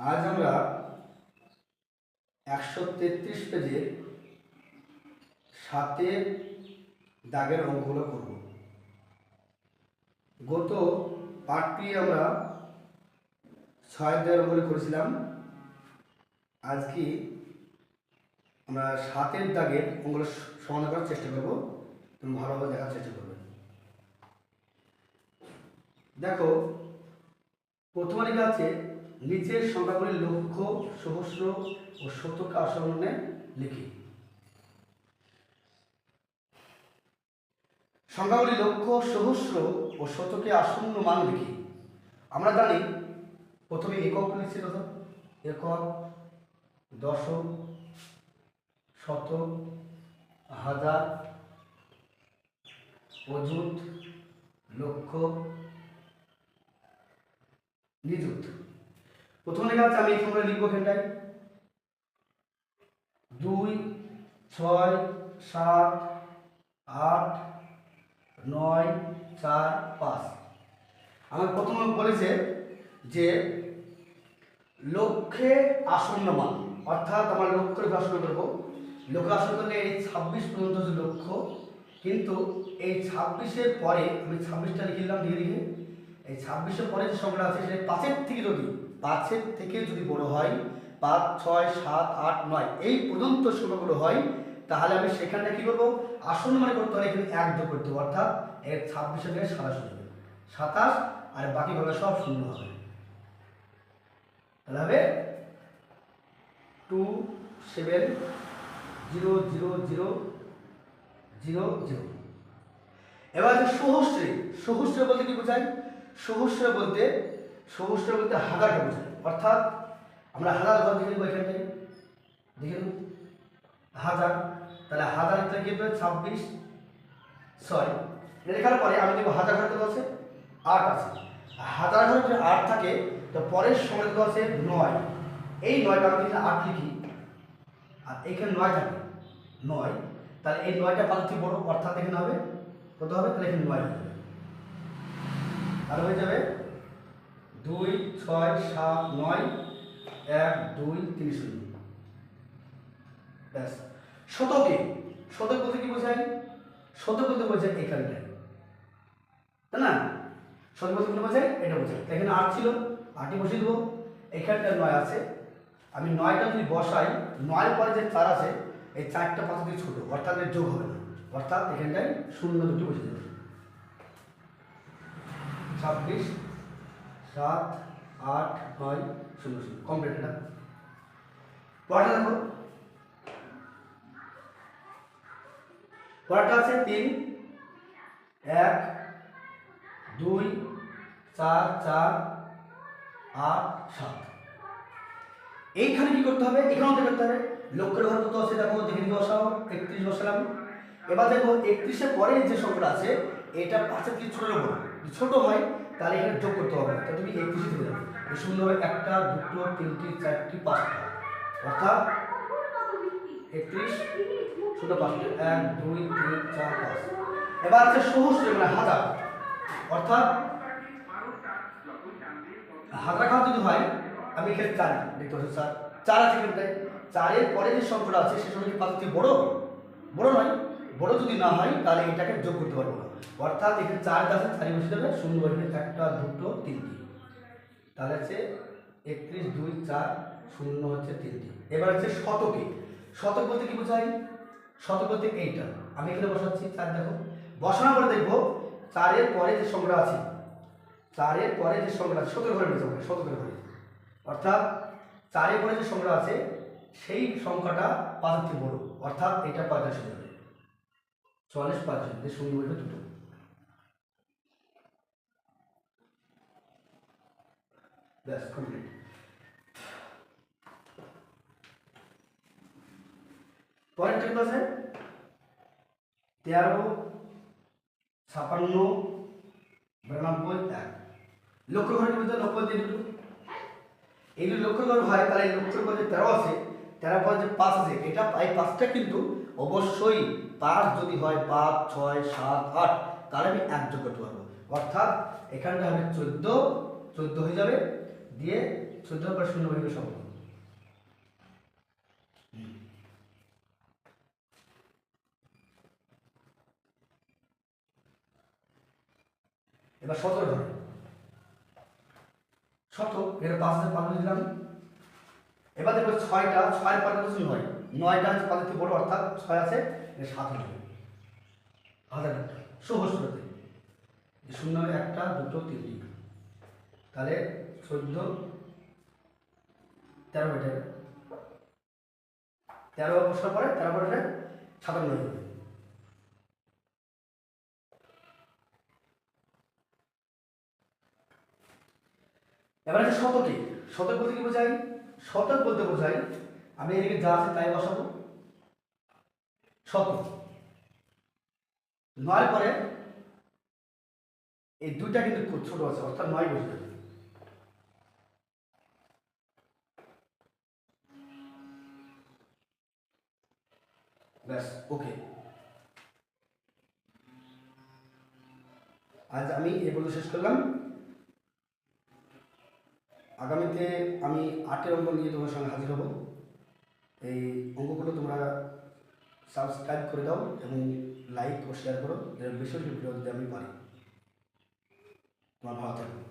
আজ আমরা 133 পেজের 7 দাগের অঙ্কগুলো করব। গত পাঠটি আমরা 6 দাগের অঙ্কগুলো করেছিলাম। আজকে আমরা 7 দাগের অঙ্কগুলো সমাধান করার চেষ্টা করব। তুমি ভালোভাবে দেখার চেষ্টা করবে। দেখো, প্রথমে লেখা আছে নিচের সংখ্যাগুলি লক্ষ, সহস্র ও শতকে আসন্ন লিখি। সংখ্যাগুলি লক্ষ, সহস্র ও শতকে আসন্ন মান লিখি। আমরা জানি প্রথমে একক লিখছি, কত একক, দশক, শতক, হাজার, অযুত, লক্ষ, নিযুত। প্রথমে লেখা আছে, আমি এই সংখ্যা লিখবো এখানটায় 2, 6, 7, 8, 9, 4, 5। আমার প্রথমে বলেছে যে লক্ষ্যে আসন্ন মান, অর্থাৎ আমার লক্ষ্যের আসন্ন করবো। লক্ষ্য আসন্ন করলে এই 26 পর্যন্ত যে লক্ষ্য, কিন্তু এই 26-এর পরে আমি 26টা লিখে দিলাম ধীরে ধীরে। এই 26-এর পরে যে সংখ্যাটা আছে সেটা 5-এর থেকে যদি বড় হয়, 5, 6, 7, 8, 9 এই পর্যন্ত সংখ্যাগুলো হয়, তাহলে আমি সেখানটা কি করবো, আসন্ন মানে করতে হলে এখানে 1 যোগ করতে হবে। অর্থাৎ এর 26-এর থেকে 27 হবে, 27, আর বাকি ভাগে সব শূন্য হবে। তাহলে হবে 2, 7, 0, 0, 0, 0, 0। এবার আছে সহস্রে। সহস্রে বলতে কি বোঝায়? সহস্রে বলতে হাজারকে বোঝায়। অর্থাৎ আমরা হাজার ঘর দেখে নেবো, এখানে দেখে নেব হাজার। তাহলে হাজার থেকে 26, সরি লেখার পরে আমি দেখবো হাজার ঘর কত আছে, 8 আছে। হাজার ঘরে যদি 8 থাকে, তো পরের সময় কত আছে, 9। এই 9টা আমি যদি 8 লিখি, আর এখানে 9 থাকে, 9, তাহলে এই 9টা পাঁচটি বড়, অর্থাৎ এখানে হবে কত হবে, তাহলে এখানে 9 হবে। আর হয়ে যাবে 2, 6, 7, 9, 1, 2, 3, 0। ব্যাস। শতক বলতে কি বোঝায়? শতক বলতে বোঝায় এখানটায়, তাই না? শতক বলতে কি বোঝায়? এটা বোঝায়। এখানে 8 ছিল, 8ই বসিয়ে দেবো। এখানটা 9 আছে, আমি 9টা যদি বসাই, 9 পরে যে 4 আছে, এই 4টা পাঁচ দিয়ে ছোট, অর্থাৎ এর যোগ হবে না। অর্থাৎ এখানটায় 0 দুটি বসে যাবে। 26, 7, 8, 9, 0, 0 কমপ্লিট। এটা পরেরটা দেখো, পরেরটা আছে 3, 1, 2, 4, 4, 8, 7। এইখানে কি করতে হবে? এখানেও করতে হবে। লক্ষ্যের ঘর কত আছে দেখো, দেখে দিকে বসাও, 31 বসালাম। এবার দেখো 31-এর পরে যে সংখ্যাটা আছে, এটা 5-এর থেকে ছোট বড়, ছোট হয়, তাহলে এখানে যোগ করতে হবে না। তাহলে তুমি 31 থেকে যাবে, এই শূন্য হবে 1টা, 2টো, 3টি, 4টি, 5টা, অর্থাৎ 31 শূন্য 5টা, 1, 2, 3, 4, 5। এবার আছে সহস্র, মানে হাজার, অর্থাৎ হাজার ঘর যদি হয়, আমি এখানে 4 দেখতে পাচ্ছি, 4 আছে কিন্তু 4-এর পরে যে সংখ্যাটা আছে সে সংখ্যাটি 5 থেকে বড় নয়। বড় যদি না হয়, তাহলে এটাকে যোগ করতে পারবো না। অর্থাৎ এখানে 4 আছে, 4 বসে যাবে, শূন্য বসবে 1টা, 2টো, 3টি, তাহলে হচ্ছে 31, 2, 4, শূন্য হচ্ছে 3টি। এবার হচ্ছে শতকে। শতক বলতে কি বোঝায়? শতক বলতে এইটা, আমি এখানে বসাচ্ছি 4। দেখো বসানোর পরে দেখবো 4-এর পরে যে সংখ্যাটা আছে, 4-এর পরে যে সংখ্যাটা আছে, শতকের ঘরে নিয়ে যাবো, শতকের ঘরে। অর্থাৎ 4-এর পরে যে সংখ্যাটা আছে সেই সংখ্যাটা 5-এর থেকে বড়, অর্থাৎ এটা 45 হয়ে যাবে। 44, 45, শূন্য বসবে দুটো। ব্যাস কমপ্লিট। পরেরটা কত আছে? 13, 56, 92, 1। লক্ষ্য ঘরের ভিতরে 90 দিয়ে দুটো, এই যদি লক্ষ্য ঘর হয়, তাহলে এই লক্ষ্যের পরে 13 আছে, 13 পরে যে 5 আছে, এটা এই 5টা কিন্তু অবশ্যই 5 যদি হয়, 5, 6, 7, 8, তাহলে আমি 1 যোগ করতে পারবো। অর্থাৎ এখানটা হবে 14 হয়ে যাবে, দিয়ে 14 পরে 0 হয়ে গেল সব। এবার 17 ধরে 17 এর 5 দিলাম। এবার দেখো 6টা 6 পরে হচ্ছে 9, 9টা হচ্ছে 5 থেকে বড়, অর্থাৎ 6 আছে, এর 7 হবে হাজার সহস্রতে 0 একটা দুটো তিনটি, তাহলে 14 13 বেটে 13 বছর পরে 13 পরে 57 হবে। এবার আছে শতকে। শতক বলতে কি বোঝাই? শতক বলতে বোঝাই আমি এদিকে যা আছে তাই বসাবো, শতক 9 পরে এই দুইটা কিন্তু খুব ছোট আছে, অর্থাৎ 9 বসবে। ব্যাস ওকে। আজ আমি এই পর্যন্ত শেষ করলাম। আগামীতে আমি 8 অঙ্ক নিয়ে তোমার সঙ্গে হাজির হব। এই অঙ্কগুলো তোমরা সাবস্ক্রাইব করে দাও এবং লাইক ও শেয়ার করো, এর বেশি বেশি ভিডিও দিতে আমি পারি। তোমার ভালো থাকবে।